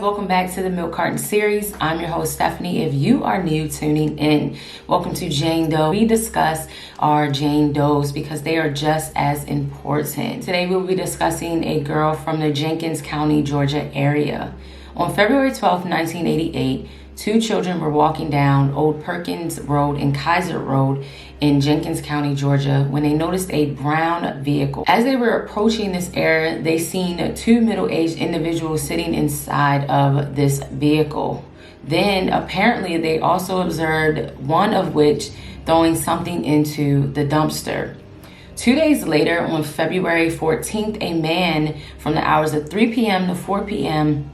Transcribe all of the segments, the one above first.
guys, welcome back to the Milk Carton series. I'm your host Stephanie. If you are new tuning in, welcome to Jane Doe. We discuss our Jane Does because they are just as important. Today we'll be discussing a girl from the Jenkins County, Georgia area. On February 12, 1988, two children were walking down Old Perkins Road and Kaiser Road in Jenkins County, Georgia, when they noticed a brown vehicle. As they were approaching this area, they seen two middle-aged individuals sitting inside of this vehicle. Then apparently they also observed one of which throwing something into the dumpster. 2 days later, on February 14th, a man from the hours of 3 p.m. to 4 p.m.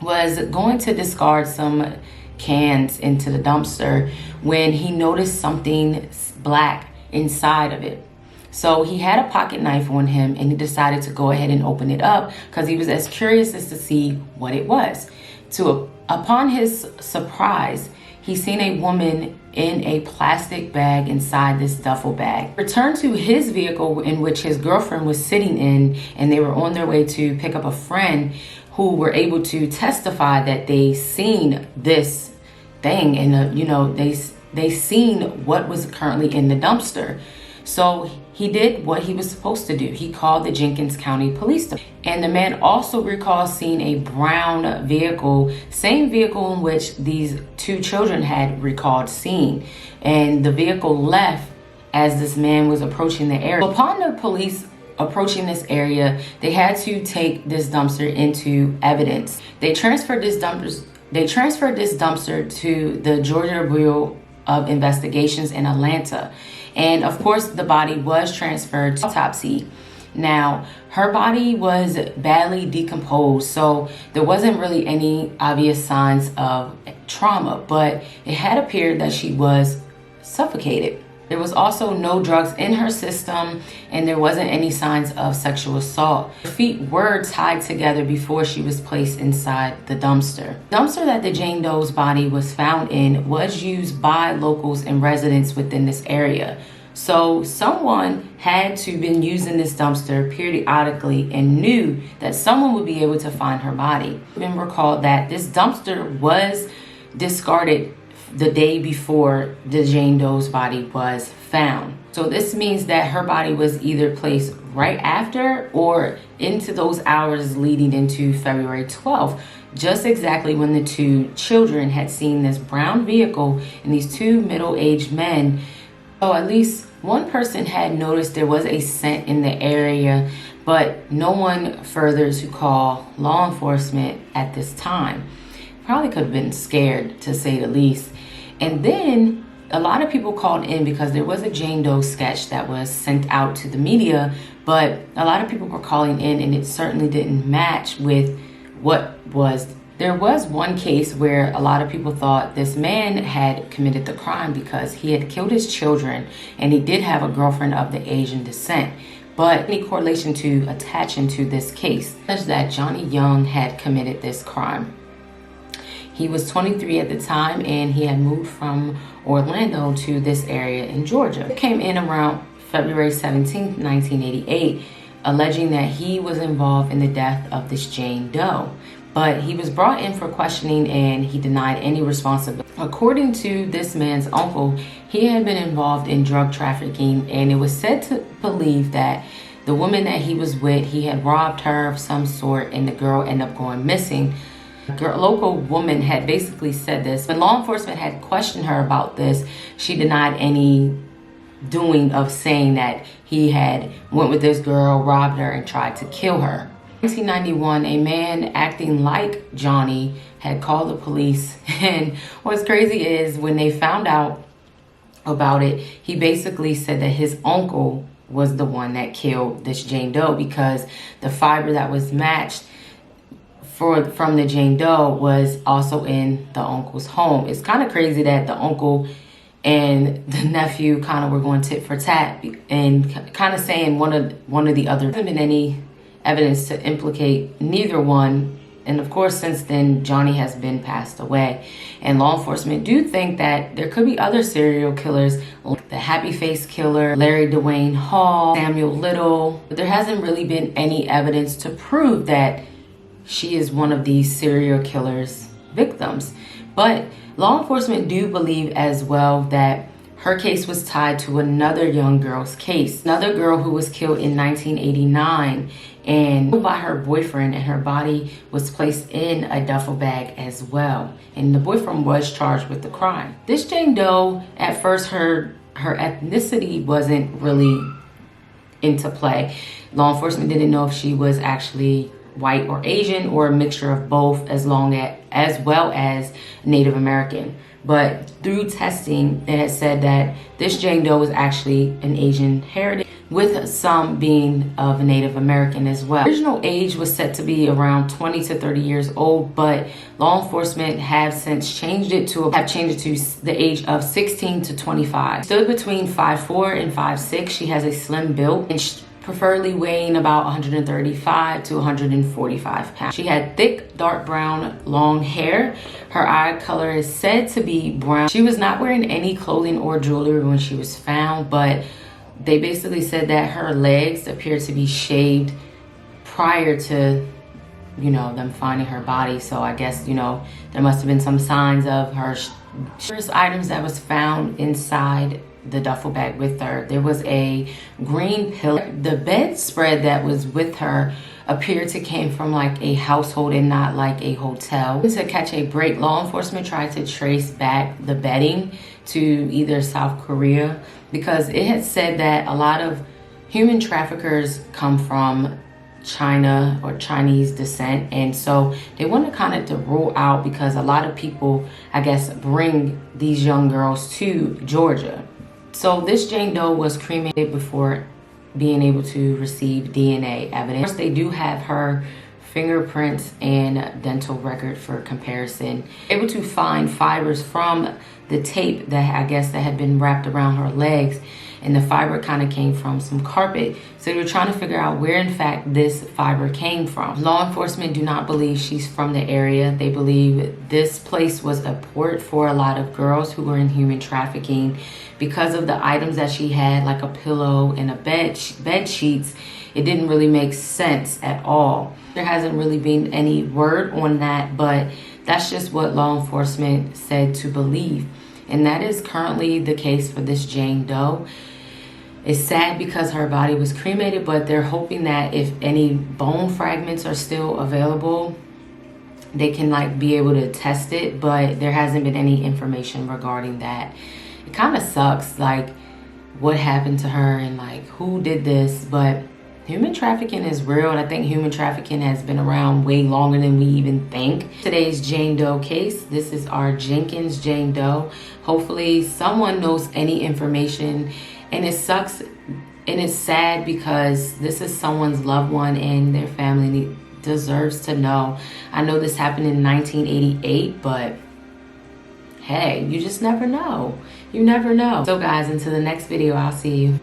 was going to discard some cans into the dumpster when he noticed something black inside of it. So he had a pocket knife on him and he decided to go ahead and open it up because he was as curious as to see what it was. Upon his surprise, he seen a woman in a plastic bag inside this duffel bag. Returned to his vehicle in which his girlfriend was sitting in, and they were on their way to pick up a friend who were able to testify that they seen this thing and they seen what was currently in the dumpster. So he did what he was supposed to do. He called the Jenkins County Police Department. And the man also recalls seeing a brown vehicle, same vehicle in which these two children had recalled seeing. And the vehicle left as this man was approaching the area. Upon the police approaching this area, they had to take this dumpster into evidence. They transferred this dumpster to the Georgia Bureau of Investigations in Atlanta. And of course, the body was transferred to autopsy. Now, her body was badly decomposed, so there wasn't really any obvious signs of trauma, but it had appeared that she was suffocated. There was also no drugs in her system, and there wasn't any signs of sexual assault. Her feet were tied together before she was placed inside the dumpster. The dumpster that the Jane Doe's body was found in was used by locals and residents within this area. So someone had to been using this dumpster periodically and knew that someone would be able to find her body. Even recall that this dumpster was discarded the day before the Jane Doe's body was found. So this means that her body was either placed right after or into those hours leading into February 12th, just exactly when the two children had seen this brown vehicle and these two middle-aged men. So at least one person had noticed there was a scent in the area, but no one further to call law enforcement at this time. Probably could have been scared, to say the least. And then a lot of people called in because there was a Jane Doe sketch that was sent out to the media, but a lot of people were calling in and it certainly didn't match with what was. There was one case where a lot of people thought this man had committed the crime because he had killed his children and he did have a girlfriend of the Asian descent. But any correlation to attaching to this case is that Johnny Young had committed this crime. He was 23 at the time and he had moved from Orlando to this area in Georgia. He came in around February 17, 1988, alleging that he was involved in the death of this Jane Doe. But he was brought in for questioning and he denied any responsibility. According to this man's uncle, he had been involved in drug trafficking, and it was said to believe that the woman that he was with, he had robbed her of some sort and the girl ended up going missing. A local woman had basically said this. When law enforcement had questioned her about this, she denied any doing of saying that he had went with this girl, robbed her, and tried to kill her. In 1991, a man acting like Johnny had called the police, and what's crazy is when they found out about it, he basically said that his uncle was the one that killed this Jane Doe because the fiber that was matched from the Jane Doe was also in the uncle's home. It's kind of crazy that the uncle and the nephew kind of were going tit for tat and kind of saying one of the other. There hasn't been any evidence to implicate neither one. And of course, since then, Johnny has been passed away. And law enforcement do think that there could be other serial killers, like the Happy Face Killer, Larry Dwayne Hall, Samuel Little. But there hasn't really been any evidence to prove that she is one of these serial killers' victims. But law enforcement do believe as well that her case was tied to another young girl's case. Another girl who was killed in 1989 and killed by her boyfriend, and her body was placed in a duffel bag as well. And the boyfriend was charged with the crime. This Jane Doe, at first her ethnicity wasn't really into play. Law enforcement didn't know if she was actually white or Asian or a mixture of both, as well as Native American. But through testing, it has said that this Jane Doe was actually an Asian heritage, with some being of Native American as well. The original age was set to be around 20 to 30 years old, but law enforcement have since changed it to the age of 16 to 25. Stood between 5'4" and 5'6". She has a slim build and preferably weighing about 135 to 145 pounds. She had thick, dark brown, long hair. Her eye color is said to be brown. She was not wearing any clothing or jewelry when she was found, but they basically said that her legs appeared to be shaved prior to, them finding her body. So I guess, there must have been some signs of her. First items that was found inside the duffel bag with her, there was a green pillow. The bedspread that was with her appeared to came from like a household and not like a hotel. To catch a break, law enforcement tried to trace back the bedding to either South Korea, because it had said that a lot of human traffickers come from China or Chinese descent, and so they want to kind of to rule out, because a lot of people, I guess, bring these young girls to Georgia. So this Jane Doe was cremated before being able to receive DNA evidence. Of course, they do have her fingerprints and dental record for comparison. Able to find fibers from the tape that I guess that had been wrapped around her legs, and the fiber kind of came from some carpet. So they were trying to figure out where in fact this fiber came from. Law enforcement do not believe she's from the area. They believe this place was a port for a lot of girls who were in human trafficking because of the items that she had, like a pillow and a bed sheets. It didn't really make sense at all. There hasn't really been any word on that, but that's just what law enforcement said to believe. And that is currently the case for this Jane Doe. It's sad because her body was cremated, but they're hoping that if any bone fragments are still available, they can be able to test it, but there hasn't been any information regarding that. It kind of sucks, what happened to her and who did this, but human trafficking is real, and I think human trafficking has been around way longer than we even think. Today's Jane Doe case, this is our Jenkins Jane Doe. Hopefully someone knows any information, and it sucks and it's sad because this is someone's loved one and their family deserves to know. I know this happened in 1988, but hey, you just never know. You never know. So guys, until the next video, I'll see you.